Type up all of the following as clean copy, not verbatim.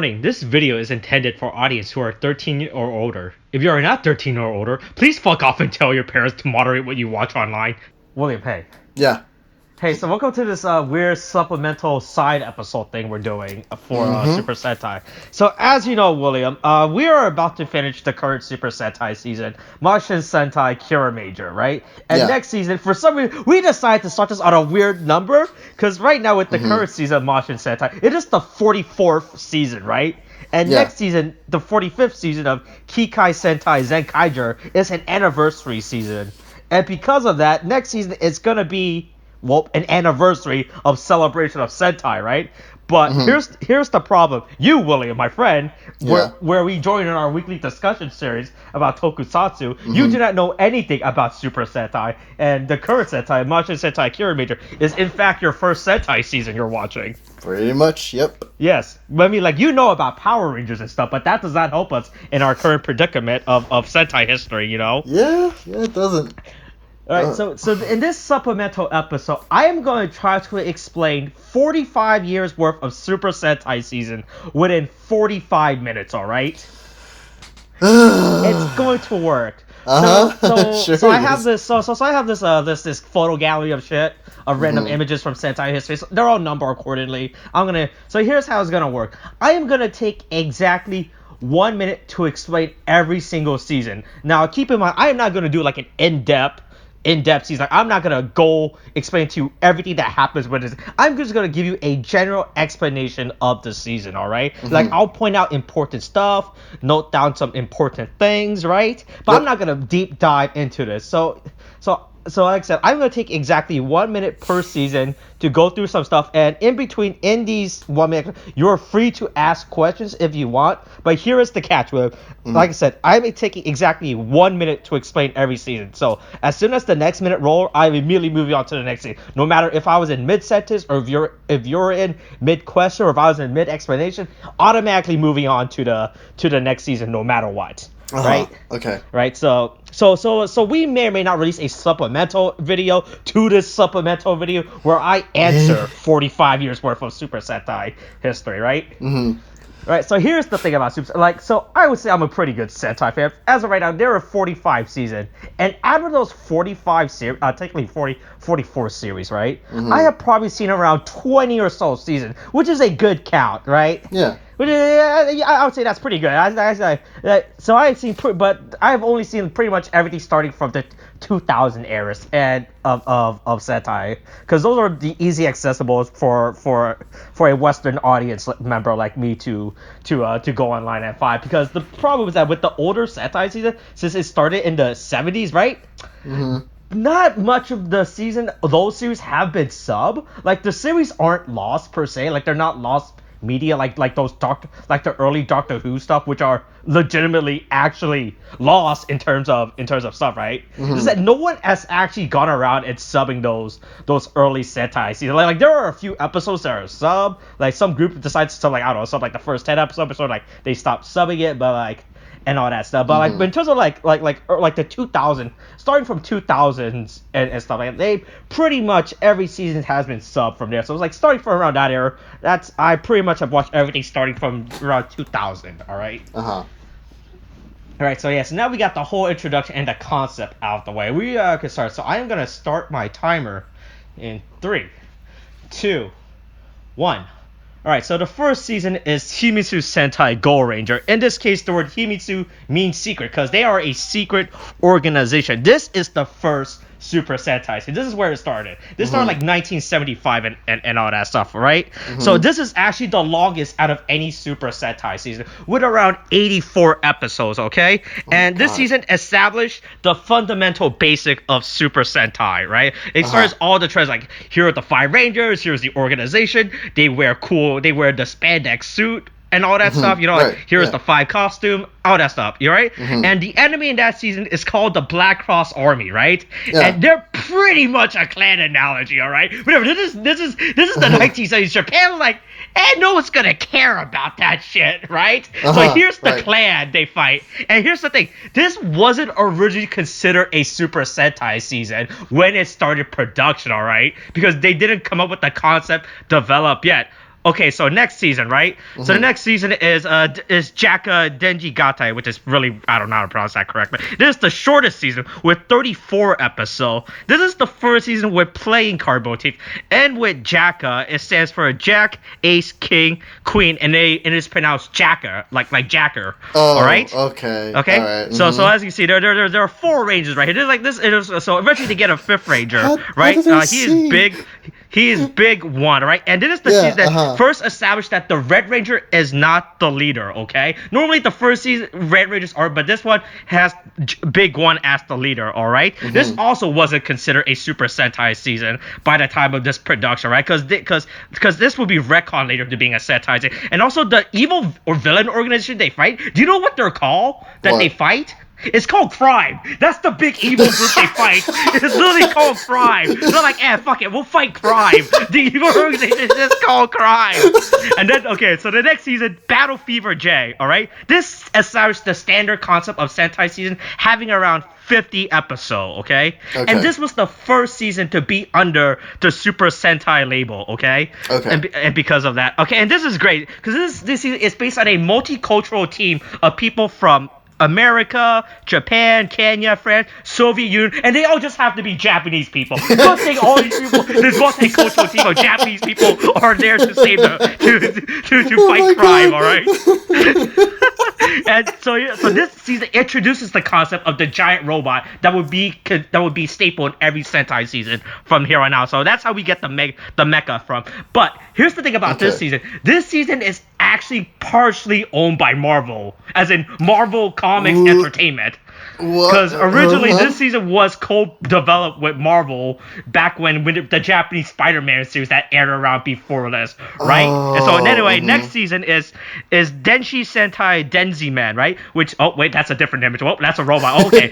Warning, this video is intended for audience who are 13 or older. If you are not 13 or older, please fuck off and tell your parents to moderate what you watch online. William, hey. Yeah. Hey, so welcome to this weird supplemental side episode thing we're doing for Super Sentai. So as you know, William, we are about to finish the current Super Sentai season, Maskman Sentai Kyōryū, right? And next season, for some reason, we decided to start this on a weird number, because right now with the current season of Maskman Sentai, it is the 44th season, right? And next season, the 45th season of Kikai Sentai Zenkaiger is an anniversary season. And because of that, next season is going to be an anniversary of celebration of Sentai, right? But here's the problem. You, William, my friend, where we join in our weekly discussion series about tokusatsu, you do not know anything about Super Sentai, and the current Sentai, Maskman Sentai Kyōryū, is in fact your first Sentai season you're watching. Pretty much, yep. Yes. I mean, like, you know about Power Rangers and stuff, but that does not help us in our current predicament of Sentai history, you know? Yeah, it doesn't. Alright, so in this supplemental episode, I am going to try to explain 45 years worth of Super Sentai season within 45 minutes, alright? It's going to work. So I have this this photo gallery of shit, of random images from Sentai history. So they're all numbered accordingly. So here's how it's gonna work. I am gonna take exactly 1 minute to explain every single season. Now keep in mind, I am not gonna do like an in-depth season. Like, I'm not gonna go explain to you everything that happens with this. I'm just gonna give you a general explanation of the season, alright? Like, I'll point out important stuff, note down some important things, right? But I'm not gonna deep dive into this. So like I said, I'm going to take exactly 1 minute per season to go through some stuff, and in these 1 minute, you're free to ask questions if you want, but here is the catch, Will. Like I said, I'm taking exactly 1 minute to explain every season, so as soon as the next minute roll, I'm immediately moving on to the next season, no matter if I was in mid-sentence, or if you're in mid-question, or if I was in mid-explanation, automatically moving on to the next season, no matter what. Right? Okay. Right. So we may or may not release a supplemental video to this supplemental video where I answer 45 years worth of Super Sentai history. Right. Right. So here's the thing about Super. So I would say I'm a pretty good Sentai fan. As of right now, there are 45 seasons, and out of those 45 series, technically 44 series, right? I have probably seen around 20 or so seasons, which is a good count, right? Yeah. I would say that's pretty good. So I've seen, but I've only seen pretty much everything starting from the 2000 eras and of Sentai, because those are the easy accessible for a Western audience member like me to go online and find. Because the problem is that with the older Sentai season, since it started in the 70s, right? Not much of the season, those series have been sub. Like, the series aren't lost per se. Like, they're not lost media like the early Doctor Who stuff, which are legitimately actually lost in terms of stuff, right? Is that no one has actually gone around and subbing those early Sentai seasons. Like there are a few episodes that are sub. Like some group decides to sub, like, I don't know, sub like the first 10 episodes, or like they stopped subbing it, but like, and all that stuff. But like in terms of like the 2000, starting from 2000s and stuff like that, they pretty much every season has been subbed from there. So it's like starting from around that era. I pretty much have watched everything starting from around 2000. All right. All right. So yeah. So now we got the whole introduction and the concept out of the way. We can start. So I am gonna start my timer in 3, 2, 1. Alright, so the first season is Himitsu Sentai Gorenger. In this case, the word Himitsu means secret, because they are a secret organization. This is the first Super Sentai. So this is where it started. This started like 1975 and all that stuff, right? So this is actually the longest out of any Super Sentai season, with around 84 episodes, okay? And this season established the fundamental basic of Super Sentai, right? It starts all the trends, like, here are the 5 Rangers, here's the organization, they wear the spandex suit, and all that stuff, you know, like, here's the 5 costume, all that stuff, you right? And the enemy in that season is called the Black Cross Army, right? And they're pretty much a clan analogy, all right? Whatever, this is the 1970s Japan, like, and no one's gonna care about that shit, right? So here's the clan they fight, and here's the thing: this wasn't originally considered a Super Sentai season when it started production, all right? Because they didn't come up with the concept developed yet. Okay, so next season, right? So the next season is J.A.K.Q Dengekitai, which is really, I don't know how to pronounce that correctly. This is the shortest season with 34 episodes. This is the first season with playing card motif, and with J.A.K.Q, it stands for Jack, Ace, King, Queen, and it is pronounced Jacker, like Jacker. Oh, all right. Okay. Okay. All right. So as you can see, there are 4 rangers right here. There's like this. So eventually they get a 5th ranger, right? He is big one, right? And this is the season that first established that the Red Ranger is not the leader, okay? Normally the first season Red Rangers are, but this one has Big One as the leader, all right? This also wasn't considered a Super Sentai season by the time of this production, right? Because this would be retcon later to being a Sentai season. And also the evil or villain organization they fight. Do you know what they're called that they fight? It's called Crime. That's the big evil group they fight. It's literally called Crime. They're like, fuck it, we'll fight Crime. The evil organization is just called Crime. And then, okay, so the next season, Battle Fever J, alright? This established the standard concept of Sentai season having around 50 episodes, okay? And this was the first season to be under the Super Sentai label, okay? And because of that. Okay, and this is great, because this season is based on a multicultural team of people from America, Japan, Kenya, France, Soviet Union, and they all just have to be Japanese people. Don't think all these people, this multicultural team of Japanese people are there to save to fight crime, all right? And so this season introduces the concept of the giant robot that would be staple in every Sentai season from here on out. So that's how we get the mecha from. But here's the thing about this season. This season is actually partially owned by Marvel, as in Marvel Comics Entertainment. Because originally this season was co-developed with Marvel back when the Japanese Spider-Man series that aired around before this, right? And so anyway, next season is Denshi Sentai Denjiman, right? Which that's a different image. Oh, that's a robot. Okay,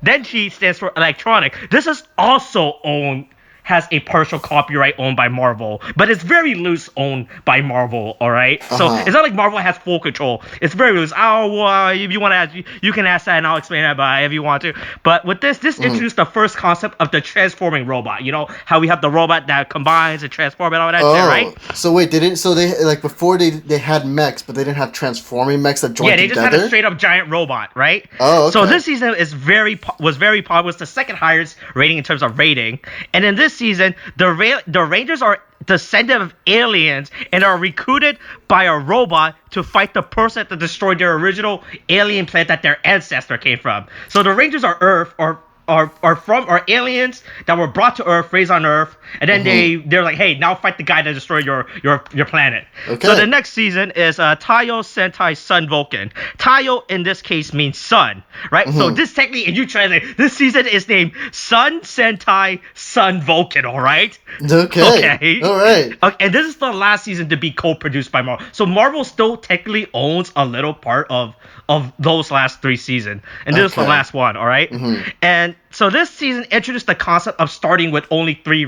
Denshi stands for electronic. This is also has a partial copyright owned by Marvel, but it's very loose owned by Marvel, all right? So it's not like Marvel has full control. It's very loose. If you want to ask, you can ask that and I'll explain that if you want to. But with this introduced the first concept of the transforming robot. You know how we have the robot that combines and transforms and all that shit, right? So wait, before they had mechs, but they didn't have transforming mechs that joined together? Yeah, they just had a straight up giant robot, right? Oh, okay. So this season was very popular. Was the second highest rating in terms of rating. And in this season, the Rangers are descendant of aliens and are recruited by a robot to fight the person that destroyed their original alien planet that their ancestor came from. So the Rangers are Earth are aliens that were brought to Earth, raised on Earth, and then they're like, hey, now fight the guy that destroyed your planet. Okay. So the next season is Taiyo Sentai Sun Vulcan. Taiyo in this case means sun, right? So this technically, if you translate, this season is named Sun Sentai Sun Vulcan, all right? Okay. All right. Okay, and this is the last season to be co-produced by Marvel. So Marvel still technically owns a little part of those last 3 seasons. And this is the last one, all right? And so this season introduced the concept of starting with only three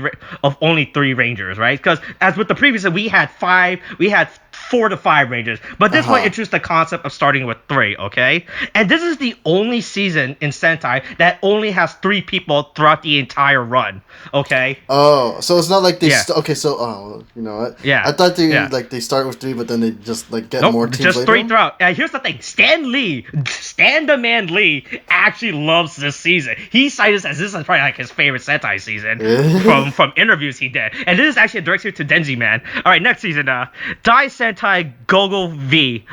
Rangers, right? Because as with the previous, we had 4 to 5 Rangers, but this one introduced the concept of starting with 3, okay? And this is the only season in Sentai that only has 3 people throughout the entire run, okay? Oh, so it's not like they you know what? Yeah. I thought they start with 3, but then they just get more teams just later 3 throughout. Here's the thing: Stan the Man Lee actually loves this season. He cited this as probably like his favorite Sentai season from interviews he did. And this is actually a direct sequel to Denjiman. All right, next season, Dai Sentai Goggle-V.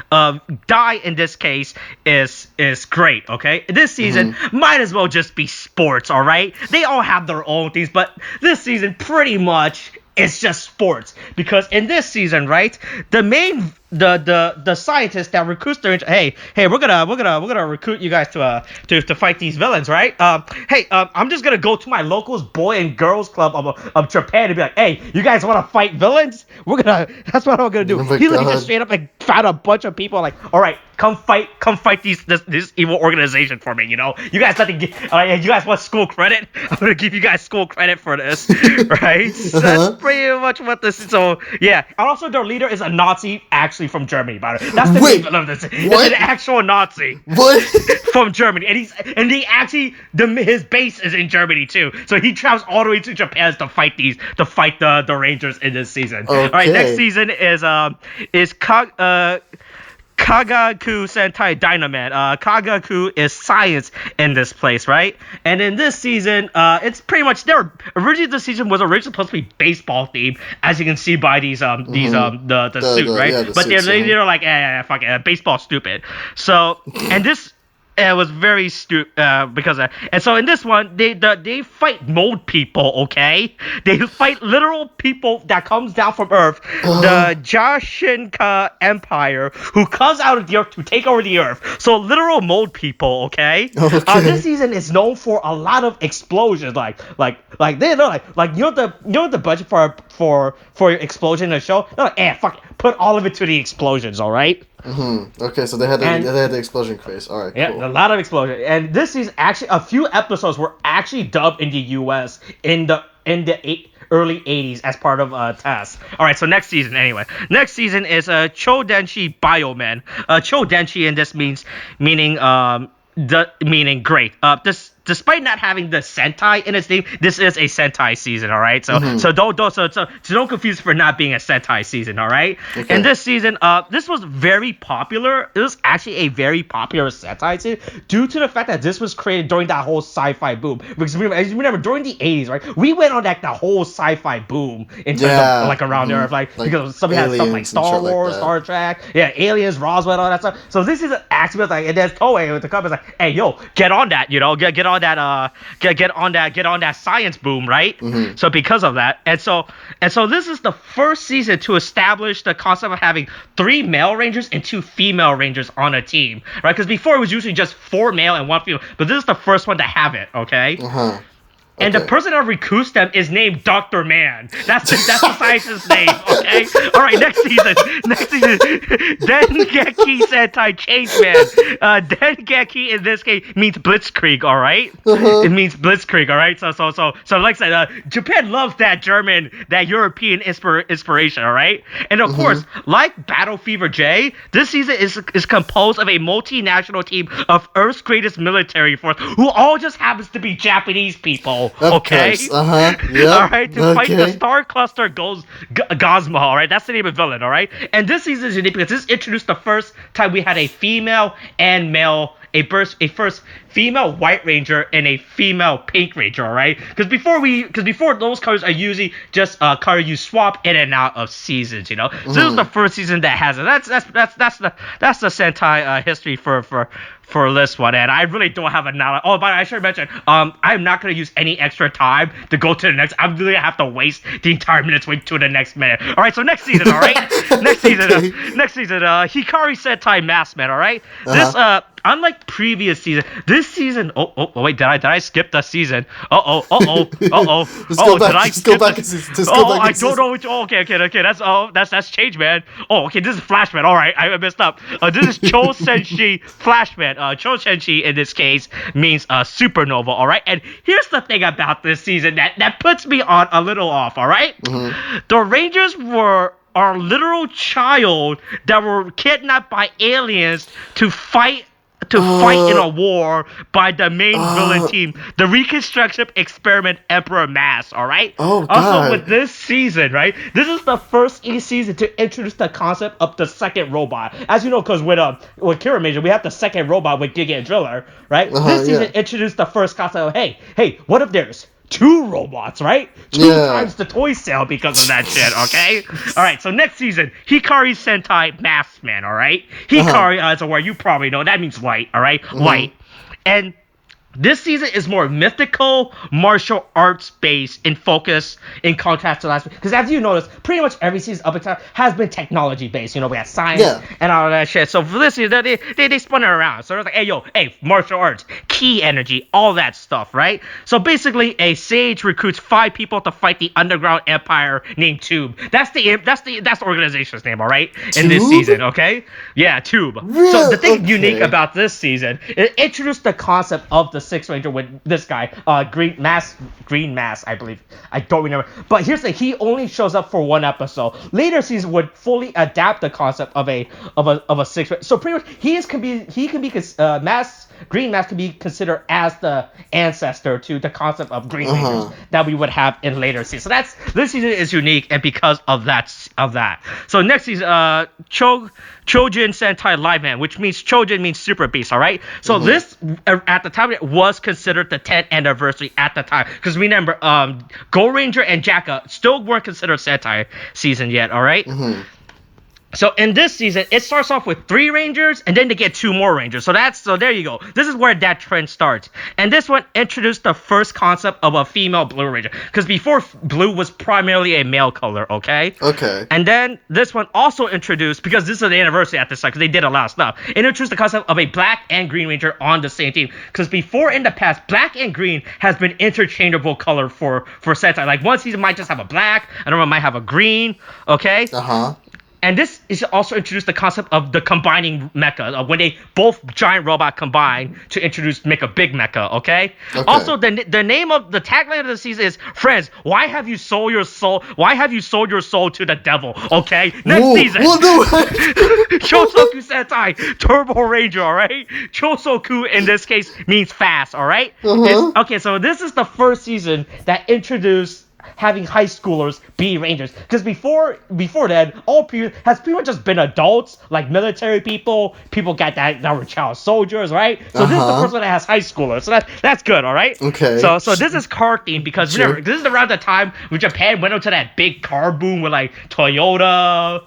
Dai in this case is great, okay? This season might as well just be sports, all right? They all have their own things, but this season pretty much it's just sports, because in this season, right, the scientist that recruits their hey, we're gonna recruit you guys to fight these villains, right? I'm just gonna go to my locals boy and girls club of Japan and be like, hey, you guys want to fight villains? That's what I'm gonna do. He literally just straight up found a bunch of people like, all right, come fight this evil organization for me. You know, you guys you guys want school credit? I'm gonna give you guys school credit for this, right? So that's pretty much what this is. So yeah, and also their leader is a Nazi actually actually from Germany, by the way. That's the name of this. It's an actual Nazi. What? From Germany, and his base is in Germany too. So he travels all the way to Japan to fight the Rangers in this season. Okay. All right, next season is Kagaku Sentai Dynaman. Kagaku is science in this place, right? And in this season, it's pretty much this season was originally supposed to be baseball themed, as you can see by the suit, right? Yeah, but they're like, fuck it, baseball's stupid. So and this. It was very stupid because and so in this one they fight mold people, okay? They fight literal people that comes down from Earth, the Joushinka Empire, who comes out of the Earth to take over the Earth. So literal mold people, okay? This season is known for a lot of explosions, like they know like you know the budget for your explosion in the show. They're like, fuck it, put all of it to the explosions, all right? Okay, so they had the explosion craze. All right, yeah, cool. A lot of explosion. And this is actually a few episodes were actually dubbed in the U.S. in the early 80s as part of TAS. All right, so next season anyway. Next season is Choudenshi Bioman. Choudenshi in this meaning great. Despite not having the Sentai in its name, this is a Sentai season, all right? So don't confuse for not being a Sentai season, all right? Okay. And this season, this was very popular. It was actually a very popular Sentai season due to the fact that this was created during that whole sci-fi boom. Because as you remember, during the 80s, right, we went on like the whole sci-fi boom in terms of like around the Earth, like because somebody had stuff like Star Wars, Star Trek, Aliens, Roswell, all that stuff. So this is actually like, and there's Toei with the company like, hey, yo, get on that, get on that science boom, right? So because of that, and so this is the first season to establish the concept of having 3 male rangers and 2 female rangers on a team, right? Because before it was usually just 4 male and 1 female, but this is the first one to have it, okay? And the person that recruits them is named Dr. Man. That's the scientist's name, okay? All right, next season, Dengeki Sentai Changeman. Dengeki in this case means Blitzkrieg, all right? It means Blitzkrieg, all right? So like I said, Japan loves that European inspiration, all right? And of course, like Battle Fever J, this season is composed of a multinational team of Earth's greatest military force, who all just happens to be Japanese people. Okay. Yep. All right. To fight the Star Cluster Gozma. All right. That's the name of the villain. All right. And this season is unique because this introduced the first time we had a female and male. A first female White Ranger and a female Pink Ranger, all right? Because before those colors are usually just color you swap in and out of seasons, you know. So this is the first season that has it. That's the Sentai history for this one, and I really don't have a knowledge. Oh, but I should mention, I'm not gonna use any extra time to go to the next. I'm really gonna have to waste the entire minutes wait to the next minute. All right, so next season, all right, next season, Hikari Sentai Maskman, all right. This unlike previous season, this season. Oh wait, did I skip the season? I don't know which. Oh, okay. That's Changeman. Oh, okay, this is Flashman. All right, I messed up. This is Choushinsei Flashman. Choushinsei in this case means supernova. All right, and here's the thing about this season that puts me on a little off. All right, the Rangers were our literal child that were kidnapped by aliens to fight in a war by the main villain team, the Reconstruction Experiment Emperor Mass, all right? Oh, God. Also, with this season, right, this is the first season to introduce the concept of the second robot. As you know, because with Kira Major, we have the second robot with Giga and Driller, right? This season introduced the first concept of, hey, what if there's 2 robots, right? 2 times the toy sale because of that shit, okay? All right, so next season, Hikari Sentai Maskman, all right? Hikari is a word you probably know. That means light, all right? Light. And this season is more mythical, martial arts based in focus, in contrast to last week. Because as you notice, pretty much every season up until has been technology based. You know, we had science and all that shit. So for this season, they spun it around. So they're like, hey, martial arts, ki energy, all that stuff, right? So basically, a sage recruits 5 people to fight the underground empire named Tube. That's the organization's name, all right? In this season, okay? Yeah, Tube. Really? So the thing unique about this season, it introduced the concept of the Sixth Ranger with this guy, Green Mask, I believe. I don't remember. But here's the thing: he only shows up for 1 episode. Later seasons would fully adapt the concept of a Sixth Ranger. So pretty much, Green Mask can be considered as the ancestor to the concept of Green Rangers that we would have in later seasons. So this season is unique, and because of that. So next season, Chōjin Sentai Liveman, which means Chōjin means super beast, all right? So this, at the time, it was considered the 10th anniversary at the time. Because remember, Gorenger and J.A.K.Q still weren't considered Sentai season yet, all right? So in this season, it starts off with 3 Rangers, and then they get 2 more Rangers. So there you go. This is where that trend starts. And this one introduced the first concept of a female Blue Ranger. Because before, Blue was primarily a male color, okay? Okay. And then this one also introduced, because this is the anniversary at this time, because they did a lot of stuff, it introduced the concept of a Black and Green Ranger on the same team. Because before, in the past, Black and Green has been interchangeable color for Sentai. Like, one season might just have a Black, another one might have a Green, okay? And this is also introduced the concept of the combining mecha, when they both giant robot combine to make a big mecha, okay? Also, the name of the tagline of the season is, friends, why have you sold your soul to the devil, okay? Next season, Chōsoku Sentai, Turboranger, all right? Chōsoku, in this case, means fast, all right? Okay, so this is the first season that introduced having high schoolers be Rangers, because before that, all people has pretty much just been adults, like military people that were child soldiers, right? So this is the first one that has high schoolers, so that's good, all right? Okay. So this is car themed, because remember, this is around the time when Japan went into that big car boom with like Toyota,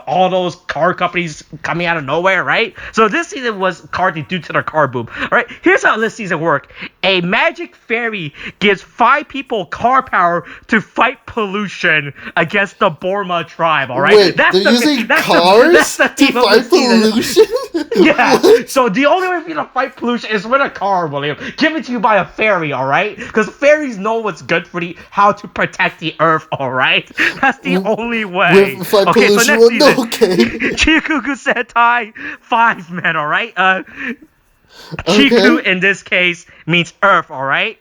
all those car companies coming out of nowhere, right? So this season was car due to the car boom. All right, here's how this season worked. A magic fairy gives 5 people car power to fight pollution against the Borma tribe, all right? Wait, they're using cars to fight pollution? Yeah, so the only way for you to fight pollution is with a car, William. Given to you by a fairy, all right? Because fairies know what's good for how to protect the earth, all right? That's the only way. Fight pollution, so next season, okay. Chikyu Sentai Fiveman, all right? Chikyu in this case means earth, all right?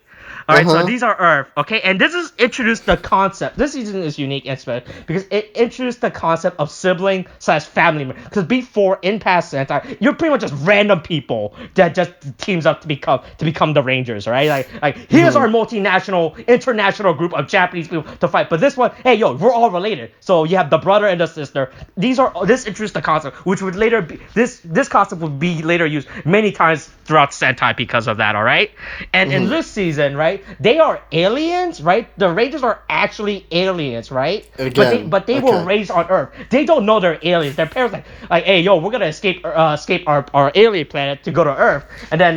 All right, so these are Earth, okay? And this is introduced the concept. This season is unique and special because it introduced the concept of sibling/family member. Because before, in past Sentai, you're pretty much just random people that just teams up to become the Rangers, right? Like here's our international group of Japanese people to fight. But this one, hey, we're all related. So you have the brother and the sister. This introduced the concept, which would later be this concept would be later used many times throughout Sentai because of that, all right? And in this season, right? They are aliens, right? The Rangers are actually aliens, right? But they were raised on Earth. They don't know they're aliens. Their parents like, hey, we're gonna escape our alien planet to go to Earth, and then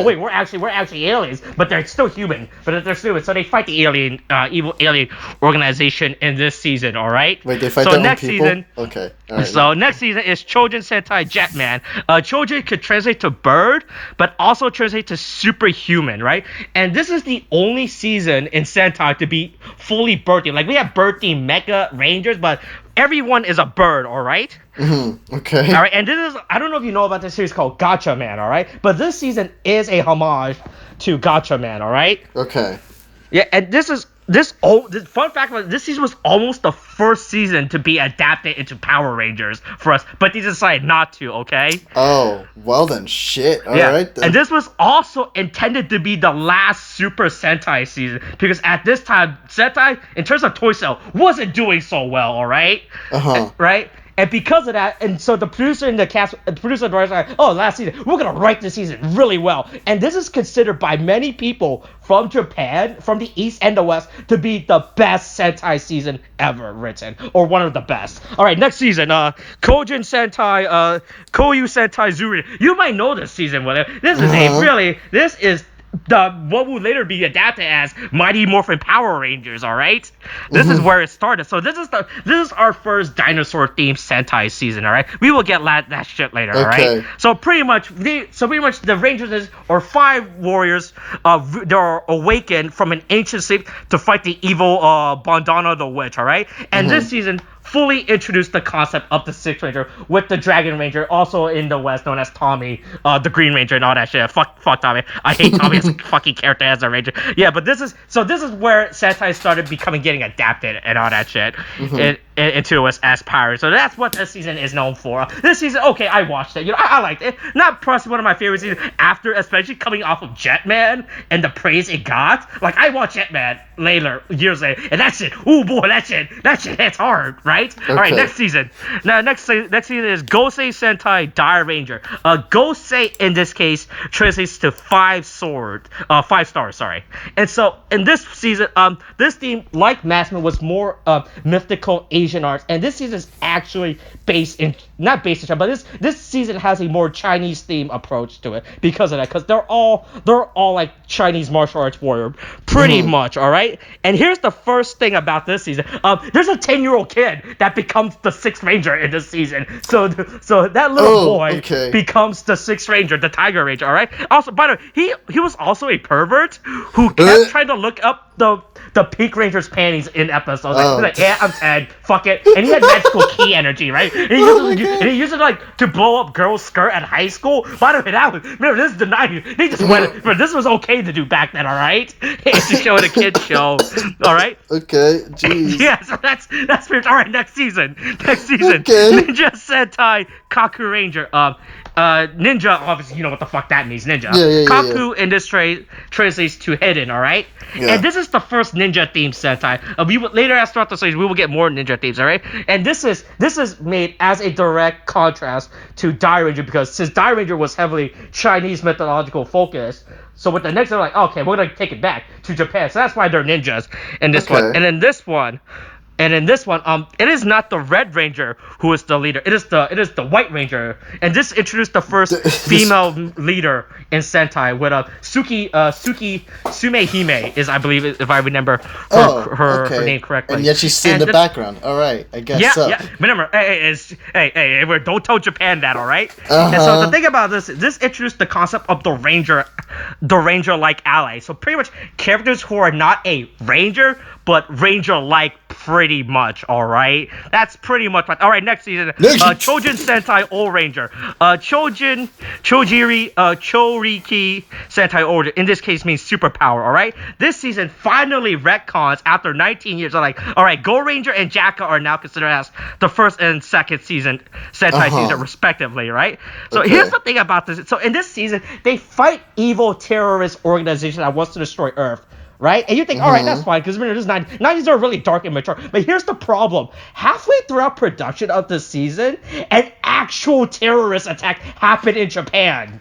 wait, we're actually aliens, but they're still human. But they're stupid, so they fight the evil alien organization in this season. All right. Wait, they fight their own people? Season, okay. All right, so next season is Chōjin Sentai Jetman. Chōjin could translate to bird, but also translate to superhuman, right? And this is the only season in Sentai to be fully bird themed. Like, we have bird themed Mecha Rangers, but everyone is a bird, all right? Okay. All right, and this is, I don't know if you know about this series called Gotcha Man, all right? But this season is a homage to Gotcha Man, all right? Okay. Yeah, and this fun fact about this season was almost the first season to be adapted into Power Rangers for us, but they decided not to, okay? Oh, well then, shit. All right then. And this was also intended to be the last Super Sentai season, because at this time, Sentai, in terms of toy sale, wasn't doing so well, all right? Right? And because of that, and so the producer and the director are like, last season, we're going to write this season really well. And this is considered by many people from Japan, from the East and the West, to be the best Sentai season ever written, or one of the best. All right, next season, Kousoku Sentai Zyuranger. You might know this season, William. This is what will later be adapted as Mighty Morphin Power Rangers. All right, this is where it started. So this is our first dinosaur themed Sentai season. All right, we will get that shit later. All right. So pretty much the Rangers are 5 warriors. They are awakened from an ancient sleep to fight the evil Bandana the Witch. All right, and this season fully introduced the concept of the Sixth Ranger with the Dragon Ranger, also in the West known as Tommy, the Green Ranger, and all that shit. Fuck Tommy. I hate Tommy as a fucking character as a Ranger. Yeah, but this is where Sentai started getting adapted and all that shit into us as pirates. So that's what this season is known for. This season, okay, I watched it. I liked it. Not probably one of my favorite seasons after, especially coming off of Jetman and the praise it got. Like I watched Jetman years later, and that shit. Oh boy, that shit hits hard, right? Okay. All right, next season. Now, next season is Gosei Sentai Dairanger. Gosei in this case translates to 5 stars. Sorry. And so in this season, this theme, like Maskman, was more mythical Asian arts, and this season is actually not based in China, but this season has a more Chinese theme approach to it because of that. Because they're all like Chinese martial arts warrior, pretty much. All right. And here's the first thing about this season. There's a 10-year-old kid that becomes the 6th Ranger in this season. So that little boy becomes the 6th Ranger, the Tiger Ranger, all right? Also, by the way, he was also a pervert who kept trying to look up the Pink Ranger's panties in episodes. He's like, yeah, I'm 10, fuck it. And he had magical key energy, right? And he used it like to blow up girls' skirt at high school. By the way, remember, this is the 90s. They just went, but this was okay to do back then, all right? It's to show it a kid's show, all right? Okay, jeez. Yeah, so that's weird. All right, next season. Okay. Ninja Sentai Kaku Ranger. Ninja, obviously, you know what the fuck that means, ninja. Kaku in this translates to hidden, all right? Yeah. And this is the first ninja-themed Sentai. Later, as throughout the series, we will get more ninja themes, all right? And this is made as a direct contrast to Dairanger, because since Dairanger was heavily Chinese mythological focus, so with the next, they're like, okay, we're gonna take it back to Japan. So that's why they're ninjas in this one. And in this one, it is not the Red Ranger who is the leader. It is the White Ranger. And this introduced the first female leader in Sentai with Suki Sumehime is, I believe, if I remember her name correctly. And yet she's in the background. All right, I guess so. Yeah. Remember, don't tell Japan that, all right? And so the thing about this introduced the concept of the Ranger-like ally. So pretty much characters who are not a Ranger, but Ranger-like pretty much, all right? That's pretty much what... All right, next season, Chōjin Sentai Old Ranger. Chōjiri Sentai Old Ranger, in this case, means superpower, all right? This season finally retcons after 19 years. They're like, all right, Gorenger and J.A.K.Q are now considered as the first and second season, Sentai season, respectively, right? So here's the thing about this. So in this season, they fight evil terrorist organization that wants to destroy Earth. Right? And you think, all right, that's fine, because this 90s are really dark and mature. But here's the problem. Halfway throughout production of the season, an actual terrorist attack happened in Japan.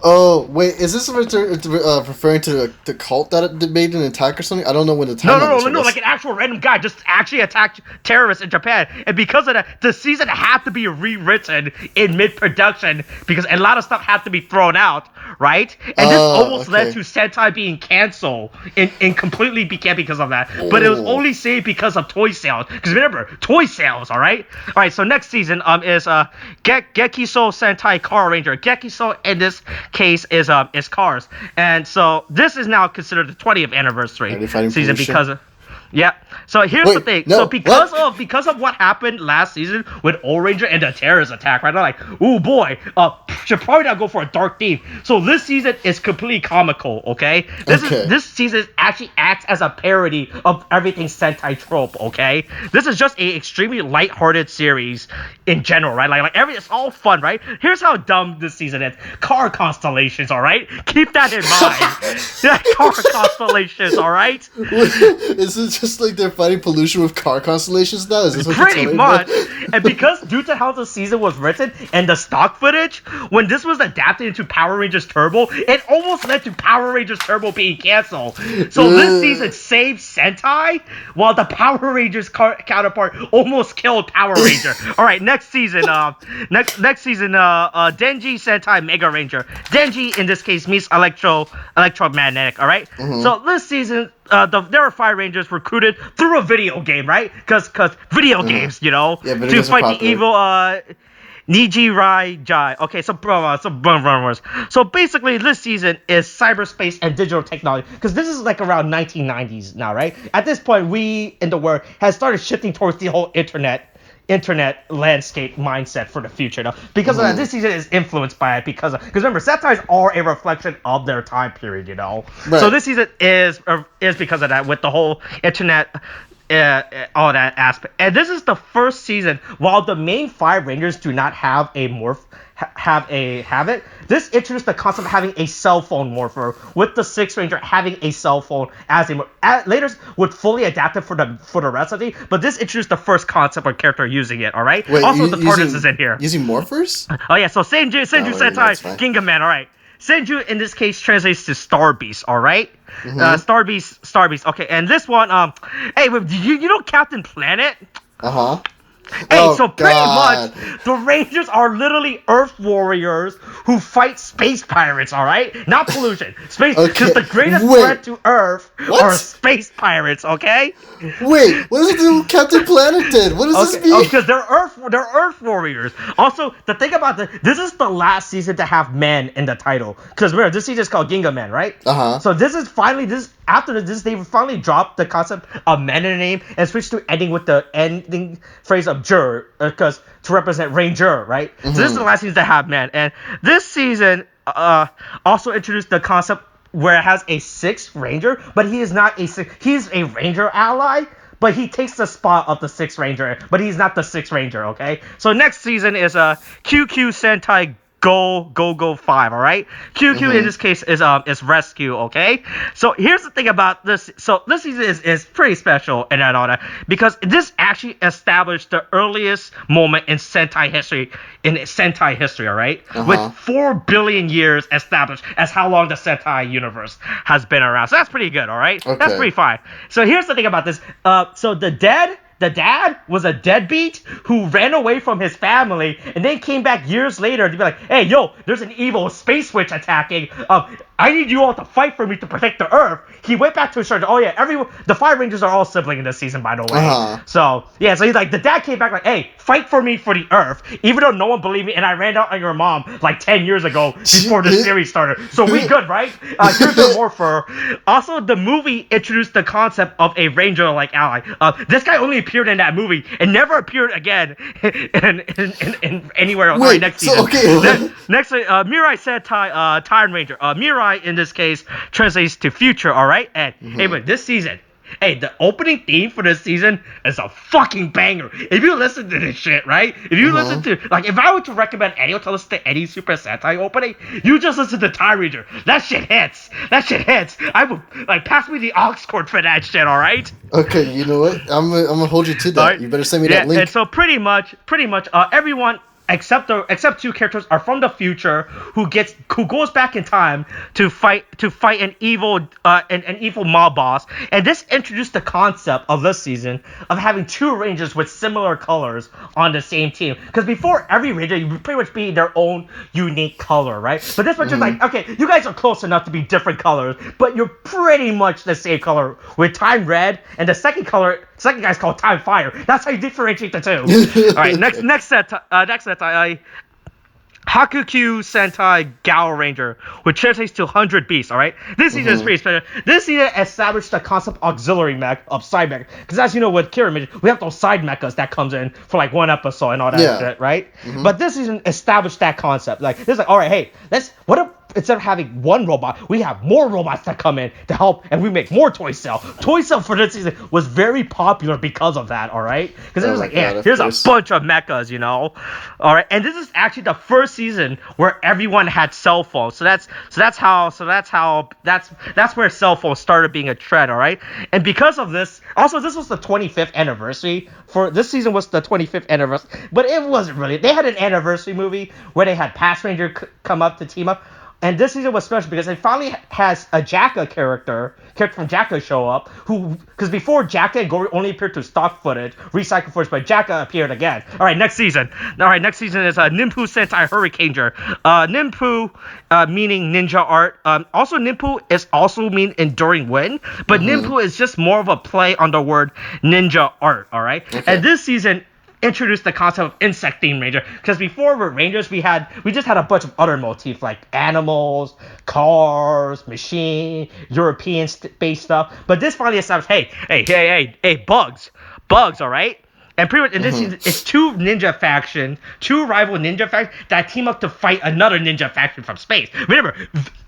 Oh, wait, is this referring to the cult that made an attack or something? I don't know when the time No, like an actual random guy just actually attacked terrorists in Japan. And because of that, the season had to be rewritten in mid-production because a lot of stuff had to be thrown out, right? And this almost led to Sentai being canceled and completely became because of that. But it was only saved because of toy sales. Because remember, toy sales, all right? All right, so next season is Gekiso Sentai Car Ranger. Gekiso in this case is cars, and so this is now considered the 20th anniversary season because of So here's the thing. No, so because of what happened last season with Gorenger and the terrorist attack, right? They're like, oh boy, should probably not go for a dark theme. So this season is completely comical, okay? This season actually acts as a parody of everything Sentai trope, okay? This is just a extremely lighthearted series in general, right? Like it's all fun, right? Here's how dumb this season is. Car constellations, all right? Keep that in mind. Car constellations, all right? Is it just like they're fighting pollution with car constellations now? Is this what Pretty you're much. Me? And because due to how the season was written and the stock footage, when this was adapted into Power Rangers Turbo, it almost led to Power Rangers Turbo being canceled. So this season saved Sentai, while the Power Rangers counterpart almost killed Power Ranger. All right, next season, Denji Sentai Mega Ranger. Denji in this case means electromagnetic. All right. So this season, there are 5 Rangers recruited through a video game, right? Because video games, to fight the evil Niji Rai Jai. Okay, so basically this season is cyberspace and digital technology, because this is like around 1990s now, right? At this point, we in the world has started shifting towards the whole internet landscape mindset for the future now, because of that. This season is influenced by it because remember, Sentais are a reflection of their time period, right. So this season is because of that, with the whole internet, all that aspect. And this is the first season, while the main 5 Rangers do not have a this introduced the concept of having a cell phone morpher, with the 6th Ranger having a cell phone as later would fully adapt it for the rest of the. But this introduced the first concept or character using it. All right. Wait, also, the TARDIS is in here. Using morphers? Oh yeah. So Senju Sentai Gingaman. All right. Senju in this case translates to Star Beast. All right. Star Beast. Okay. And this one, hey, you know Captain Planet? Hey, so pretty much, the Rangers are literally Earth warriors who fight space pirates, alright? Not pollution. Space, because the greatest threat to Earth are space pirates, okay? Wait, what does it do Captain Planet did? What does this mean? Because they're Earth warriors. Also, the thing about this is the last season to have men in the title. Because remember, this season is called Ginga Man, right? So this is finally, after this, they finally dropped the concept of men in the name and switched to ending with the ending phrase of Jur, because to represent Ranger, right? So this is the last season to have men. And this season also introduced the concept where it has a 6th Ranger, but he is not he's a Ranger ally, but he takes the spot of the 6th Ranger, but he's not the 6th Ranger, okay? So next season is QQ Sentai Goggle-V, all right? QQ in this case is rescue, okay? So here's the thing about this. So this season is pretty special and all that, because this actually established the earliest moment in Sentai history, all right? With 4 billion years established as how long the Sentai universe has been around. So that's pretty good, all right? Okay. That's pretty fine. So here's the thing about this. So the dad was a deadbeat who ran away from his family and then came back years later to be like, hey, yo, there's an evil space witch attacking. I need you all to fight for me to protect the Earth. He went back to his church. Oh, yeah, the 5 Rangers are all siblings in this season, by the way. So, yeah, so he's like, the dad came back like, hey, fight for me for the Earth, even though no one believed me, and I ran out on your mom like 10 years ago before the series started. So we good, right? Here's the morpher. Also, the movie introduced the concept of a Ranger-like ally. This guy only appeared in that movie and never appeared again in anywhere else. Right, next season. Next, Mirai Sentai Time Ranger. Mirai in this case translates to future, all right? And hey, but this season, hey, the opening theme for this season is a fucking banger. If you listen to this shit, right? If you listen to, like, if I were to recommend any to listen to any Super Sentai opening, you just listen to Time Ranger. That shit hits. I would, like, pass me the aux cord for that shit, all right? Okay, you know what? I'm gonna hold you to that. Right. You better send me that link. And so pretty much, everyone except 2 characters are from the future who goes back in time to fight an evil mob boss. And this introduced the concept of this season of having 2 Rangers with similar colors on the same team. Because before, every Ranger would pretty much be their own unique color, right? But this one's just like, okay, you guys are close enough to be different colors, but you're pretty much the same color with Time Red, and the second guy's called Time Fire. That's how you differentiate the 2. All right, next set. Hakuku Sentai Gorenger, which translates to 100 Beasts, alright? This season is pretty special. This season established the concept auxiliary mech of side mech. Because as you know, with Kira, we have those side mechas that comes in for like 1 episode and all that shit, right? But this season established that concept. Like, this is like, alright, hey, instead of having one robot, we have more robots that come in to help, and we make more Toy Cell. Toy Cell for this season was very popular because of that, all right? Because it was here's a bunch of mechas, you know? All right, and this is actually the first season where everyone had cell phones. So that's where cell phones started being a trend, all right? And because of this, also this was the 25th anniversary. For this season was the 25th anniversary, but it wasn't really. They had an anniversary movie where they had Past Ranger come up to team up. And this season was special because it finally has a J.A.K.Q character from J.A.K.Q show up, because before J.A.K.Q and Gorenger only appeared to stock footage, recycled footage, but J.A.K.Q appeared again. All right, next season is Ninpu Sentai Hurricaneger. Ninpu meaning ninja art. Also Ninpu is also mean enduring wind, but Ninpu is just more of a play on the word ninja art. All right, and this season introduced the concept of insect themed ranger, because before with rangers we just had a bunch of other motifs like animals, cars, machine, European space stuff, but this finally established hey bugs, all right. And pretty much in this season, it's two rival ninja factions that team up to fight another ninja faction from space. Remember,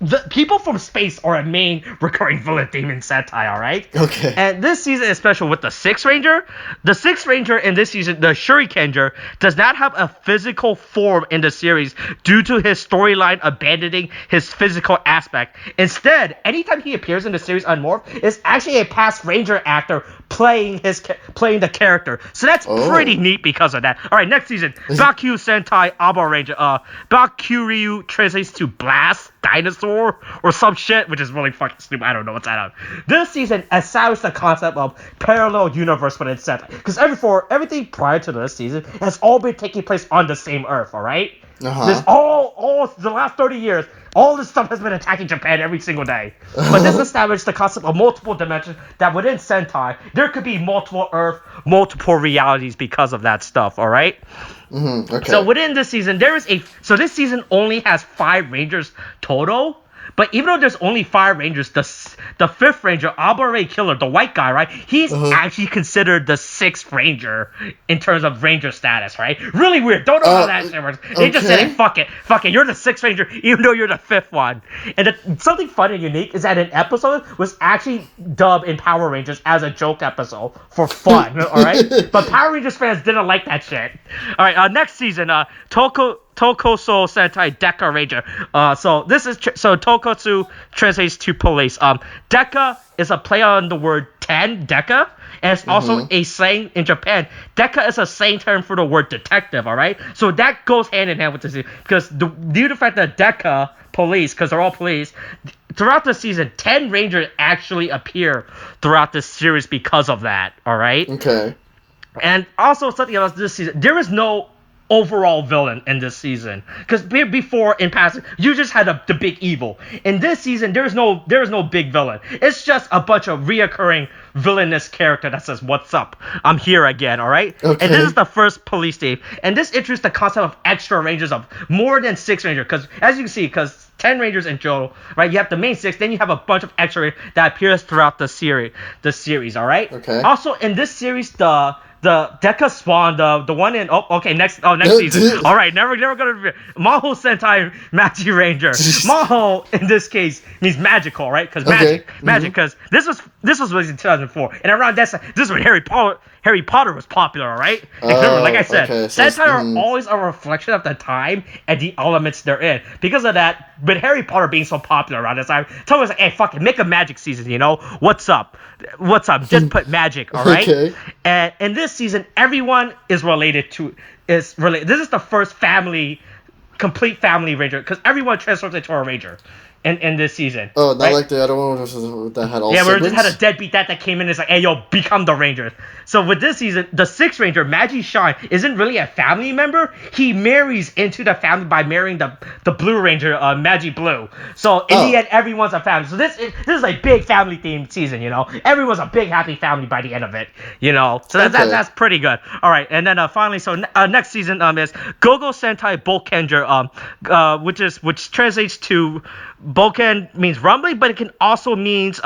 the people from space are a main recurring villain theme in Sentai, all right? Okay. And this season is special with the Sixth Ranger. The Sixth Ranger in this season, the Shurikenger, does not have a physical form in the series due to his storyline abandoning his physical aspect. Instead, anytime he appears in the series unmorphed, it's actually a past Ranger actor playing the character. So that's pretty neat because of that. All right, next season, J.A.K.Q Sentai Ranger. Kyōryū translates to blast dinosaur or some shit, which is really fucking stupid. I don't know what's that on. This season established the concept of parallel universe within Sentai, because everything prior to this season has all been taking place on the same Earth. All right. This all the last 30 years, all this stuff has been attacking Japan every single day. But this established the concept of multiple dimensions, that within Sentai, there could be multiple Earth, multiple realities because of that stuff, all right? Okay. So within this season, this season only has 5 Rangers total. But even though there's only 5 Rangers, the 5th Ranger, Abare Killer, the white guy, right? He's actually considered the 6th Ranger in terms of Ranger status, right? Really weird. Don't know how that shit works. They just said, hey, fuck it, you're the 6th Ranger, even though you're the 5th one. And something fun and unique is that an episode was actually dubbed in Power Rangers as a joke episode for fun, all right? But Power Rangers fans didn't like that shit. All right, next season, Tokuso Sentai Deka Ranger. So Tokotsu translates to police. Deka is a play on the word 10, Deka, and it's also a slang in Japan. Deka is a slang term for the word detective, all right? So that goes hand in hand with this, because due to the fact that Deka, police, because they're all police, throughout the season, 10 Rangers actually appear throughout this series because of that, all right? Okay. And also something else this season, there is no overall villain in this season, because before in past you just had the big evil. In this season there is no big villain. It's just a bunch of reoccurring villainous character that says, what's up, I'm here again, all right? Okay. And this is the first police team, and this introduced the concept of extra rangers, of more than 6 rangers, because as you can see, because 10 rangers in total, right? You have the main 6, then you have a bunch of extra rangers that appears throughout the series, all right? Okay. Also in this series, the Deka Swan, the one in next season. All right, never gonna Maho Sentai Magi Ranger. Maho in this case means magical, right? Because magic. Because this was released in 2004, and around that time, this is when Harry Potter was popular, all right? And remember, like I said, Sentai are always a reflection of the time and the elements they're in. Because of that, but Harry Potter being so popular around this time, someone was like, hey, fuck it, make a magic season, you know? What's up? Just put magic, all right? Okay. And in this season, everyone is related. This is the first complete family ranger, because everyone transforms into a ranger in this season. Oh, not right? Like the other one that had all siblings? We just had a deadbeat that came in and is like, hey, yo, become the Rangers. So with this season, the 6th Ranger, Magi Shine, isn't really a family member. He marries into the family by marrying the Blue Ranger, Magi Blue. So in the end, everyone's a family. So this is a big family themed season, you know? Everyone's a big happy family by the end of it, you know? So that's pretty good. All right, and then finally, so next season is Gogo Sentai Bulkanger, which translates to Vulcan means rumbling, but it can also means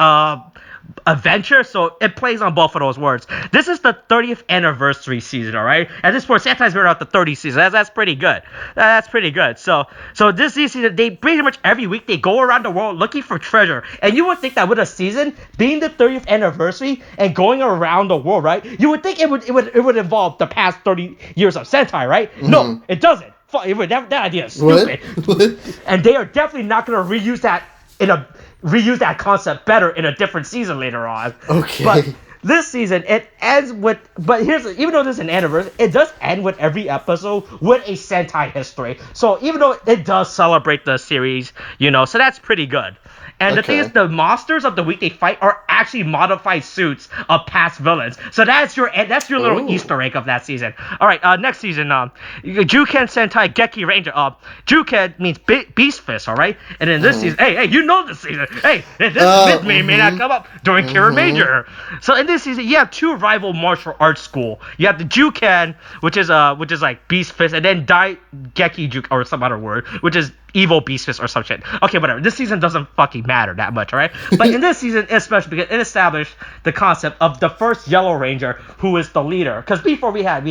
adventure, so it plays on both of those words. This is the 30th anniversary season, all right? At this point, Sentai's been out the 30th season. That's pretty good. That's pretty good. So this season, they pretty much every week they go around the world looking for treasure. And you would think that with a season being the 30th anniversary and going around the world, right? You would think it would involve the past 30 years of Sentai, right? Mm-hmm. No, it doesn't. That idea is stupid. What? And they are definitely not going to reuse that concept better in a different season later on. Okay. But this season, it ends with... But even though this is an anniversary, it does end with every episode with a Sentai history. So even though it does celebrate the series, so that's pretty good. And the thing is, the monsters of the week they fight are actually modified suits of past villains. So that's your little Easter egg of that season. All right, next season, Juken Sentai Geki Ranger. Juken means beast fist, all right? And in this season, hey, you know this season. Hey, this myth may not come up during Kira Major. So in this season, you have two rival martial arts school. You have the Juken, which is like beast fist, and then Daigeki Juken, or some other word, which is evil beast fist or some shit. Okay, whatever. This season doesn't fucking matter that much, alright? But in this season, especially because it established the concept of the first Yellow Ranger, who is the leader. Because before we had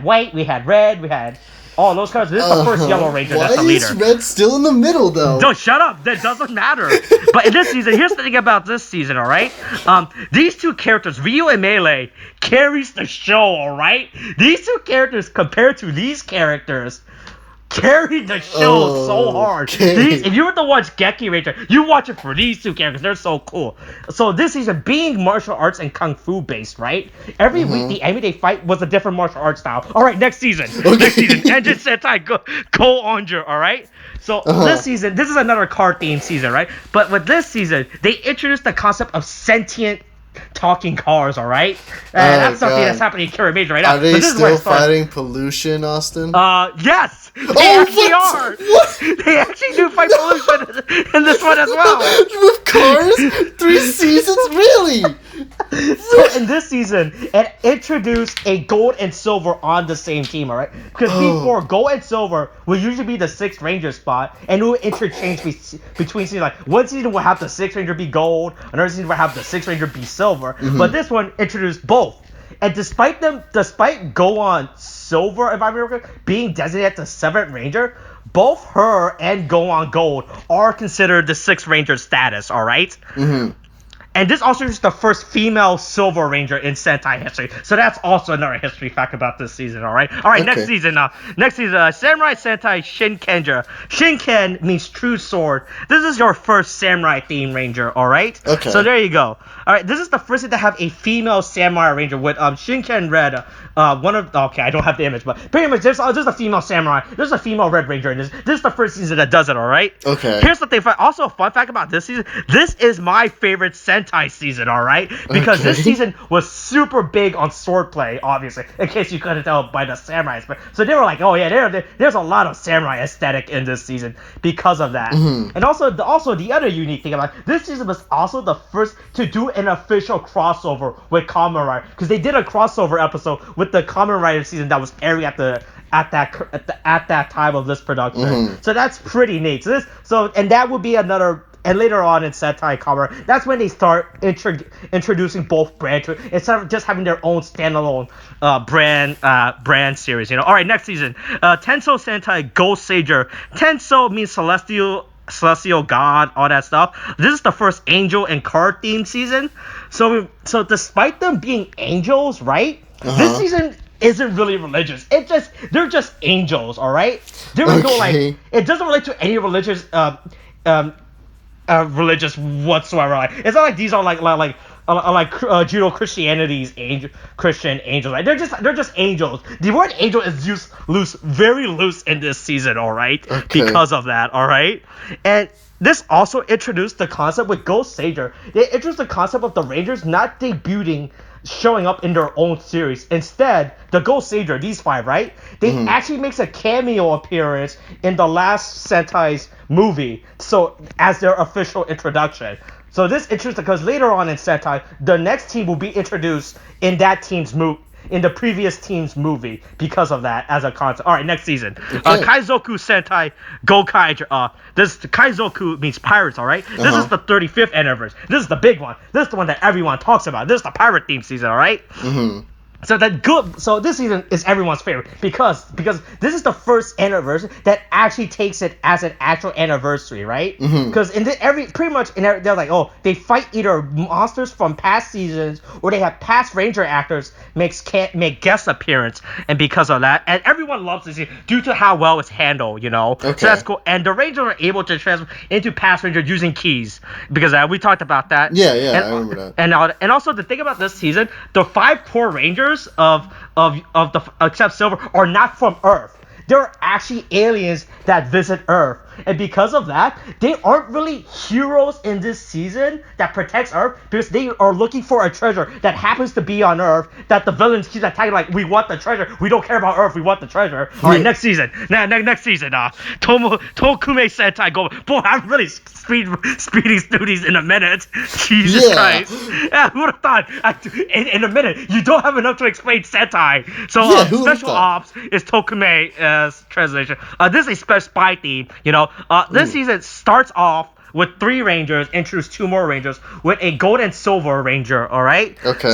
white, we had red, we had all those colors. This is the first Yellow Ranger that's the leader. Why is red still in the middle, though? Don't shut up. That doesn't matter. But in this season, here's the thing about this season, alright? These two characters, Ryu and Melee, carries the show, alright? These two characters, compared to these characters, carried the show so hard. If you were to watch Geki Ranger, you watch it for these two characters. They're so cool. So this season, being martial arts and kung fu based, right? Every week the anime they fight was a different martial arts style. All right, next season, Engine Sentai Go-onger. All right. So this season, this is another card themed season, right? But with this season, they introduced the concept of sentient talking cars, all right? And that's something that's happening in Kira Major right now. Are they still fighting pollution, Austin? Yes! They actually are! What? They actually do fight pollution in this one as well! With cars? 3 seasons? Really? So in this season, it introduced a gold and silver on the same team, alright? Because before, gold and silver would usually be the 6th Ranger spot, and it would interchange between seasons. Like, one season would have the 6th Ranger be gold, another season would have the 6th Ranger be silver, but this one introduced both. And despite Go-on Silver, if I remember, being designated the 7th Ranger, both her and Go-on Gold are considered the 6th Ranger status, alright? And this also is the first female Silver Ranger in Sentai history. So that's also another history fact about this season, alright? Alright, next season, Samurai Sentai Shinkenger. Shinken means true sword. This is your first samurai themed ranger, alright? Okay. So there you go. Alright, this is the first thing to have a female samurai ranger with Shinken Red. I don't have the image, but pretty much there's a female samurai. There's a female Red Ranger in this. This is the first season that does it, alright? Okay. Here's the thing. Also, a fun fact about this season. This is my favorite Sentai season, alright? Because this season was super big on swordplay, obviously, in case you couldn't tell by the samurais. So they were like, oh yeah, there's a lot of samurai aesthetic in this season because of that. And also the other unique thing about this season was also the first to do an official crossover with Kamen Rider, because they did a crossover episode with the Kamen Rider season that was airing at that time of this production. So that's pretty neat. And that would be another. And later on in Sentai Kamen, that's when they start introducing both brands instead of just having their own standalone brand series. All right, next season, Tenso Sentai Gosei. Tenso means celestial god, all that stuff. This is the first angel and card themed season. So despite them being angels, right? This season isn't really religious. They're just angels, all right? There is no it doesn't relate to any religious religious whatsoever. It's not like these are like Judeo-Christianity's Christian angels. They're just angels. The word angel is used very loose in this season, all right? Because of that, all right? And this also introduced the concept with Gosei. They introduced the concept of the Rangers not debuting, showing up in their own series. Instead, the Gosei, these 5, right? They actually makes a cameo appearance in the last Sentai's movie, so as their official introduction. So this is interesting because later on in Sentai, the next team will be introduced in that team's in the previous team's movie because of that as a concept. All right, next season. Kaizoku Sentai Goggle-V. This Kaizoku means pirates, all right? This is the 35th anniversary. This is the big one. This is the one that everyone talks about. This is the pirate theme season, all right? So this season is everyone's favorite because this is the first anniversary that actually takes it as an actual anniversary, right? Because they're like, oh, they fight either monsters from past seasons or they have past Ranger actors make guest appearance, and because of that, and everyone loves this due to how well it's handled, So that's cool. And the Rangers are able to transfer into past Ranger using keys because we talked about that. Yeah, I remember that. And also the thing about this season, the 5 core Rangers of the except Silver are not from Earth. They're actually aliens that visit Earth. And because of that, they aren't really heroes in this season that protects Earth because they are looking for a treasure that happens to be on Earth that the villains keep attacking like, we want the treasure. We don't care about Earth. We want the treasure. All right, next season. Next season. Tokume Sentai Goggle-V. Boy, I'm really speeding through these in a minute. Jesus Christ. Yeah, who would have thought? In a minute, you don't have enough to explain Sentai. So Special Ops is Tokume's translation. This is a spy theme, This season starts off with 3 Rangers, introduce 2 more Rangers, with a Gold and Silver Ranger, alright? Okay.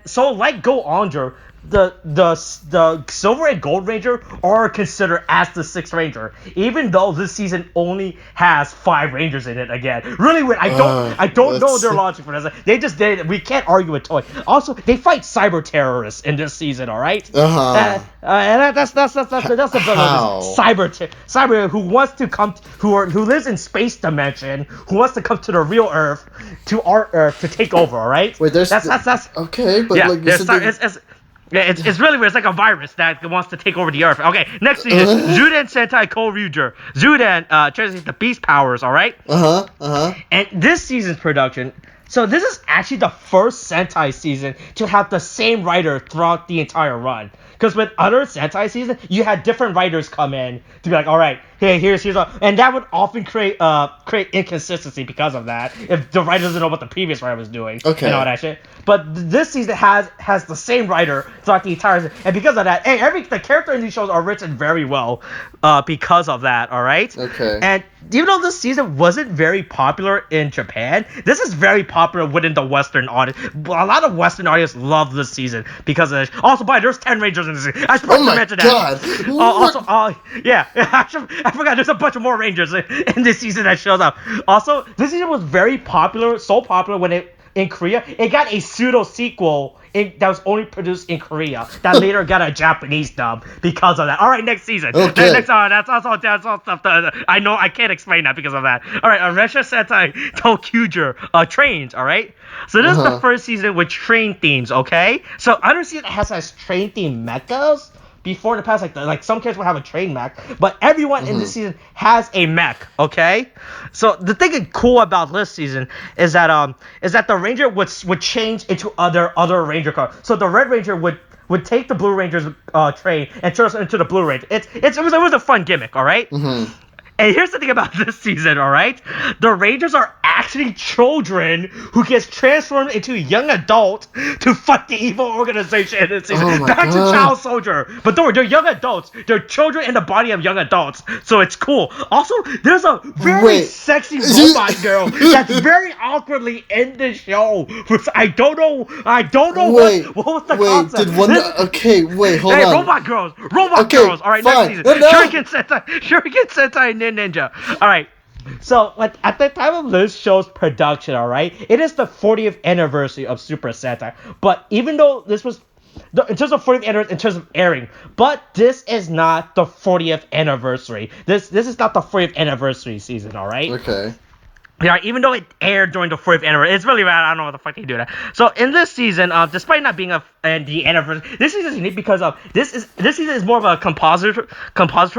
So like Go-onger, the Silver and Gold Ranger are considered as the 6th Ranger, even though this season only has 5 Rangers in it again. Really weird. I don't know their logic for this. They just did it. We can't argue with Toy. Also, they fight cyber terrorists in this season, alright? And that's the villain. Cyber who wants to come who lives in space dimension, who wants to come to the real Earth, to our Earth to take over, alright? Wait, that's okay, but yeah, it's really weird. It's like a virus that wants to take over the Earth. Okay, next season, Zuden Sentai Kyōryū. Zuden translates the beast powers, alright? And this season's production, so this is actually the first Sentai season to have the same writer throughout the entire run. Because with other Sentai seasons, you had different writers come in to be like, all right, hey, here's and that would often create inconsistency because of that. If the writer doesn't know what the previous writer was doing, and all that shit. But this season has the same writer throughout the entire season, and because of that, the character in these shows are written very well, because of that. All right. Okay. And even though this season wasn't very popular in Japan, this is very popular within the Western audience. A lot of Western audience love this season because of this. Also, there's 10 Rangers in this season. I forgot to mention that. I forgot there's a bunch of more Rangers in this season that shows up. Also, this season was very popular, so popular in Korea, it got a pseudo sequel that was only produced in Korea that later got a Japanese dub because of that. All right, next season. Okay. That's all stuff. I know I can't explain that because of that. All right, Resha Sentai Tokuger trains. All right. So this is the first season with train themes. Okay. So other season has train theme mechas. Before in the past, like some characters will have a train mech, but everyone in this season has a mech. Okay, so the thing cool about this season is that the Ranger would change into other Ranger cars. So the Red Ranger would take the Blue Ranger's train and turn us into the Blue Ranger. It was a fun gimmick. All right. And here's the thing about this season, all right? The Rangers are actually children who gets transformed into a young adult to fight the evil organization in this season. Back to child soldier. But don't worry, they're young adults. They're children in the body of young adults. So it's cool. Also, there's a very sexy robot girl that's very awkwardly in the show. I don't know what was the concept. Hold on. Robot girls. Girls. All right, next season. Shuriken Sentai Ninja. All right. So, at the time of this show's production, all right, it is the 40th anniversary of Super Sentai. But even though this was in terms of 40th anniversary, in terms of airing, but this is not the 40th anniversary. This is not the 40th anniversary season, all right? Okay. Yeah, even though it aired during the 40th anniversary, it's really bad. I don't know what the fuck they do that. So in this season, despite not being the anniversary, this season is unique because this season is more of a composition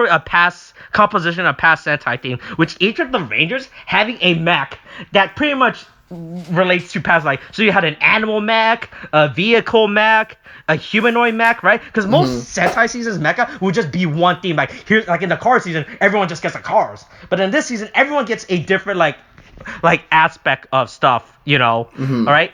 of past Sentai theme, which each of the Rangers having a mech that pretty much relates to past, so you had an animal mech, a vehicle mech, a humanoid mech, right? Because most Sentai seasons mecha would just be one theme. Here, in the car season, everyone just gets the cars, but in this season, everyone gets a different aspect of stuff, all right?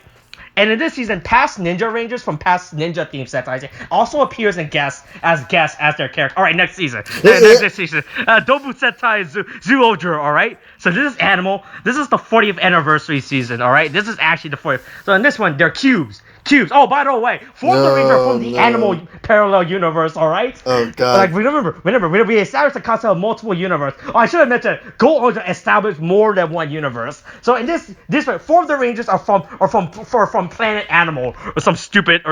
And in this season, past Ninja Rangers from past Ninja themed Sentai also appears and guests as their character. All right, next season. Next season. Dobu Sentai Zyuranger, all right? So this is Animal. This is the 40th anniversary season, all right? This is actually the 40th. So in this one, they're cubes. Oh, by the way, the Ranger from the Animal parallel universe, all right? Oh, God. Like, remember, we established the concept of multiple universe. Oh, I should have mentioned, Go-onger established more than one universe. So in this way, 4 of the Rangers are from Planet Animal, or some stupid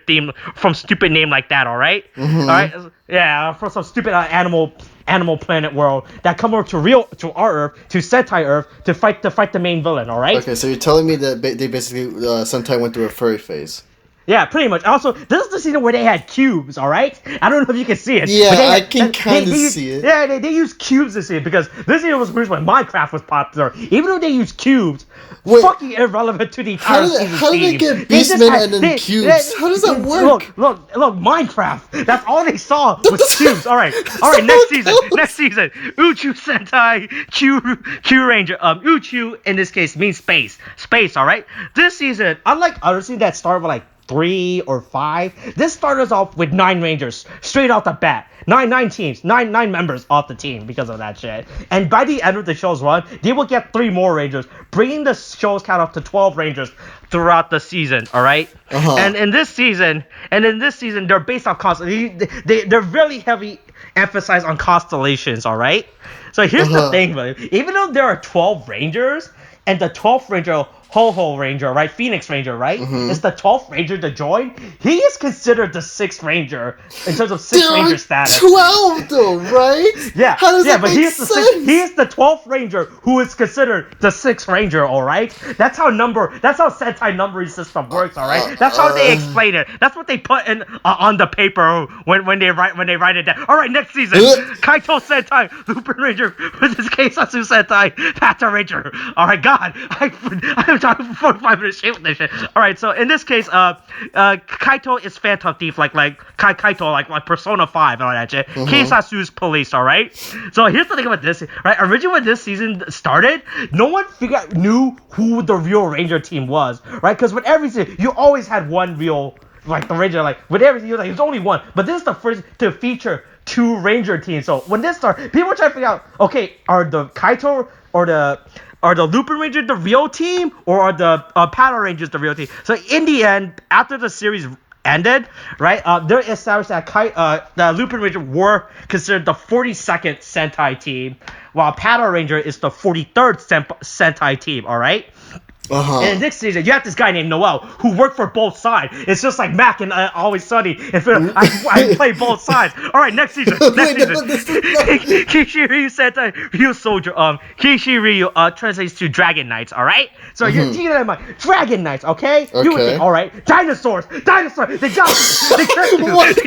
theme, from stupid name like that, all right? Mm-hmm. All right? Yeah, from some stupid Animal Planet world that come over to our Earth, to Sentai Earth, to fight the main villain, all right? Okay, so you're telling me that they basically Sentai went through a furry phase. Yeah, pretty much. Also, this is the season where they had cubes, all right? I don't know if you can see it. Yeah, I can kind of see it. Yeah, they use cubes this year because this year was when Minecraft was popular. Even though they use cubes, fucking irrelevant to the entire season. How did they get Beastmen and then cubes? How does that work? Look, Minecraft. That's all they saw was cubes. All right, next season. Uchu Sentai Kyōryū. Uchu in this case means space, all right? This season, unlike other seasons that start with like 3 or 5. This started us off with 9 Rangers straight off the bat. 9 teams, 9 members off the team because of that shit. And by the end of the show's run, they will get 3 more Rangers, bringing the show's count up to 12 Rangers throughout the season. All right. Uh-huh. And in this season, they're based on they're really heavy emphasize on constellations. All right. So here's the thing, buddy. Even though there are 12 Rangers, and the 12th Ranger, Ho-Ho Ranger, right? Phoenix Ranger, right? Mm-hmm. Is the 12th Ranger to join. He is considered the 6th Ranger in terms of 6th Ranger status. 12 though, right? Yeah. How does that make sense? He is the 12th Ranger who is considered the 6th Ranger, alright? That's how Sentai numbering system works, alright? That's how they explain it. That's what they put in on the paper when they write it down. Alright, next season. Kaito Sentai, Super Ranger, with his Keisatsu Sentai, Pata Ranger. Alright, God. I'm talking for 45 minutes straight with this shit. Alright, so in this case, Kaito is Phantom Thief, like Kaito, like Persona 5 and all that shit. Keisatsu's police, alright? So here's the thing about this, right? Originally when this season started, no one knew who the real Ranger team was, right? Because with every season, you always had one real, like the Ranger, like with everything, you're like, there's only one. But this is the first to feature 2 Ranger teams. So when this started, people were trying to figure out, okay, are the Kaito or the Lupin Rangers the real team, or are the Paddle Rangers the real team? So in the end, after the series ended, right, they established that the Lupin Rangers were considered the 42nd Sentai team, while Paddle Ranger is the 43rd Sentai team, alright? Uh-huh. And in this season, you have this guy named Noel who worked for both sides. It's just like Mac and Always Sunny. I play both sides. All right, next season. Kishiryu Sentai Ryu Soldier. Kishiryu translates to Dragon Knights. All right. So you're keeping that in mind. Dragon Knights. Okay. You would think, all right. Dinosaurs. They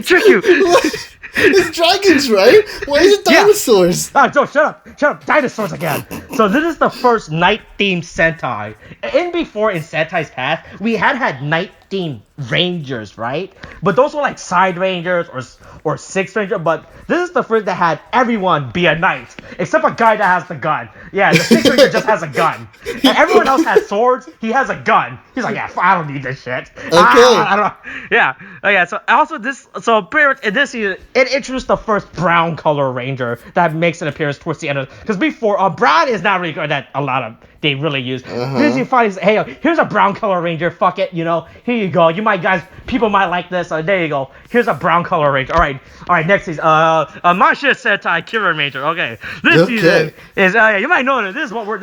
trick you. It's dragons, right? Why is it dinosaurs? Yeah. Joe, shut up. Dinosaurs again. So this is the first night-themed Sentai. In Sentai's past, we had night-themed Rangers, right? But those were like side Rangers or 6th Ranger. But this is the first that had everyone be a knight, except a guy that has the gun. Yeah, the 6th Ranger just has a gun. And everyone else has swords. He has a gun. He's like, yeah, I don't need this shit. Okay. I don't. Yeah. Yeah. So also pretty much in this season, it introduced the first brown color Ranger that makes an appearance towards the end of, because before brown is not really good that a lot of they really use. Here's you find, hey, here's a brown color Ranger. Fuck it, here you go. People might like this. There you go. Here's a brown color Ranger. All right. Next season, Masha Sentai Killer Ranger. Okay, this season is you might know this. This is what we're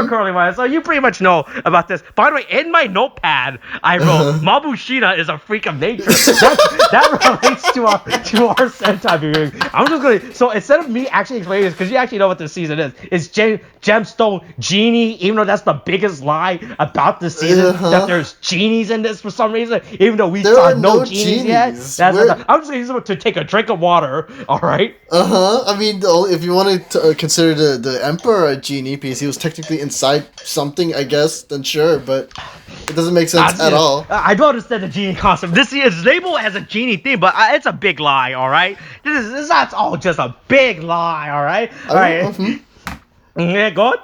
currently watching. So you pretty much know about this. By the way, in my notepad, I wrote Mabushina is a freak of nature. That relates to our Sentai viewing. I'm just gonna. So instead of me actually explaining this, because you actually know what this season is, it's Gemstone Genie. Even though that's the biggest lie about the season, that there's genies in this for some reason. Even though we saw no genies yet. I'm just gonna use it to take a drink of water. All right. I mean, if you want to consider the Emperor a genie, because he was technically inside something, I guess, then sure, but it doesn't make sense at all. I don't understand the genie concept. This is labeled as a genie theme, but it's a big lie, all right? That's all just a big lie, all right? All right. Yeah, go on.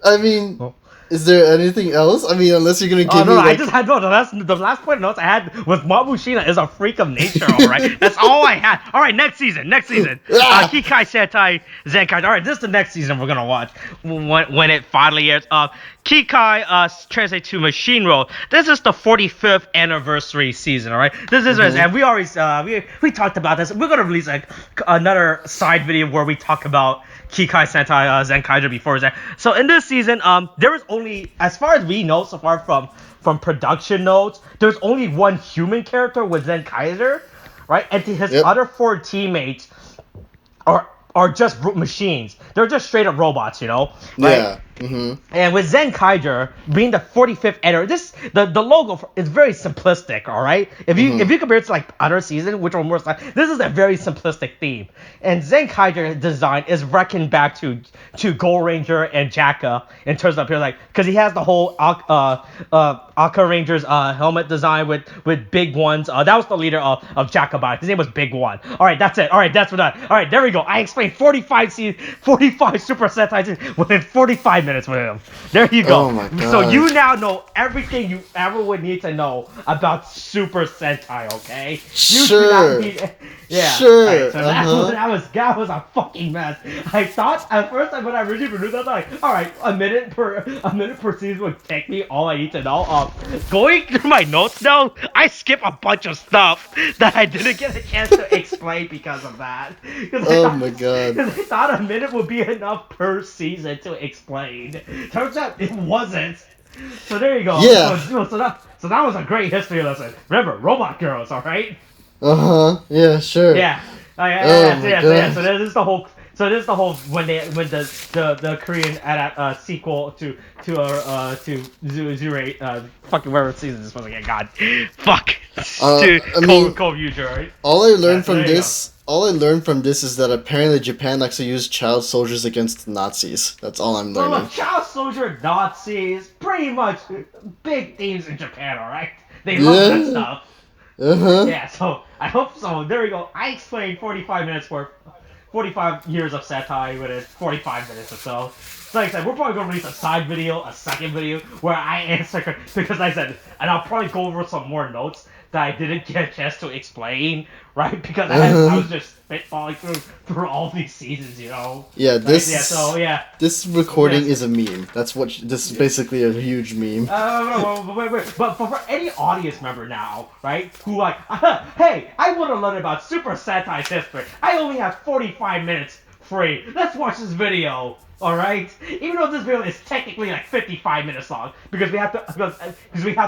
I mean, Is there anything else? I mean, unless you're gonna give me. No, like... I just had no. The last point of notes I had was Mabushina is a freak of nature. All right, that's all I had. All right, next season. Kikai Sentai Zenkaiger. All right, this is the next season we're gonna watch when it finally airs. Kikai translate to Machine Roll. This is the 45th anniversary season. All right, this is and we already we talked about this. We're gonna release another side video where we talk about Kikai Sentai Zenkaiger before that. So in this season, there is only, as far as we know so far from production notes, there's only one human character with Zenkaiger, right? And his other 4 teammates are just machines. They're just straight up robots, you know? Right? Yeah. Mm-hmm. And with Zenkaiger being the 45th anniversary, the logo is very simplistic, all right? If you compare it to like other seasons, which are more like, this is a very simplistic theme. And Zenkaiger design is reckoned back to Gorenger and J.A.K.Q in terms of like, because he has the whole Aka Ranger's helmet design with big ones. That was the leader of J.A.K.Q, but his name was Big One. All right, that's it. All right, that's what done. All right, there we go. I explained 45 Super Sentai within 45 minutes with him. There you go. Oh my God. So you now know everything you ever would need to know about Super Sentai, okay? Sure. Yeah. Sure. Right, so that was a fucking mess. I thought at first when I originally produced, I was like, all right, a minute per season would take me all I need to know. Going through my notes now, I skip a bunch of stuff that I didn't get a chance to explain because of that. My God. Because I thought a minute would be enough per season to explain. Turns out it wasn't. So there you go. Yeah. So that was a great history lesson. Remember, robot girls, all right? Yeah, sure. Yeah. So this is the whole. So this is the whole when the Korean sequel to Zyuranger fucking whatever season this was again. God, fuck. Kyōryū, right? All I learned from this is that apparently Japan likes to use child soldiers against Nazis. That's all I'm learning. Well, child soldier Nazis, pretty much big themes in Japan. All right, they love that stuff. Yeah, so I hope so. There we go. I explained 45 minutes worth, 45 years of Sentai within 45 minutes or so. So like I said, we're probably going to release a second video, where I answer, because I said, and I'll probably go over some more notes that I didn't get a chance to explain, right? Because I was just spitballing through all these seasons, you know? Yeah, this this recording So, is a meme. This is basically a huge meme. But for any audience member now, right, who like, hey, I want to learn about Super Sentai's history. I only have 45 minutes free. Let's watch this video. All right, even though this video is technically like 55 minutes long, because we have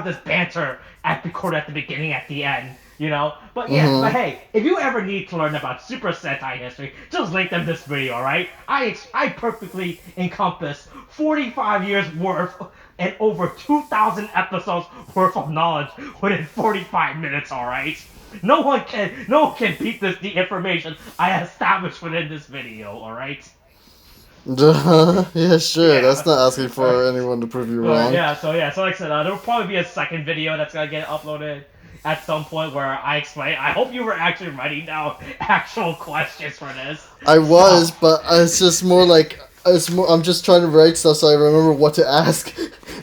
this banter at the beginning, at the end, you know. But yeah, but hey, if you ever need to learn about Super Sentai history, just link them this video. All right, I perfectly encompass 45 years worth and over 2,000 episodes worth of knowledge within 45 minutes. All right. No one can beat the information I established within this video. All right. Yeah, sure. Yeah. That's not asking for anyone to prove you wrong. So like I said, there'll probably be a second video that's gonna get uploaded at some point where I explain. I hope you were actually writing down actual questions for this. I was, but it's just more like I'm just trying to write stuff so I remember what to ask.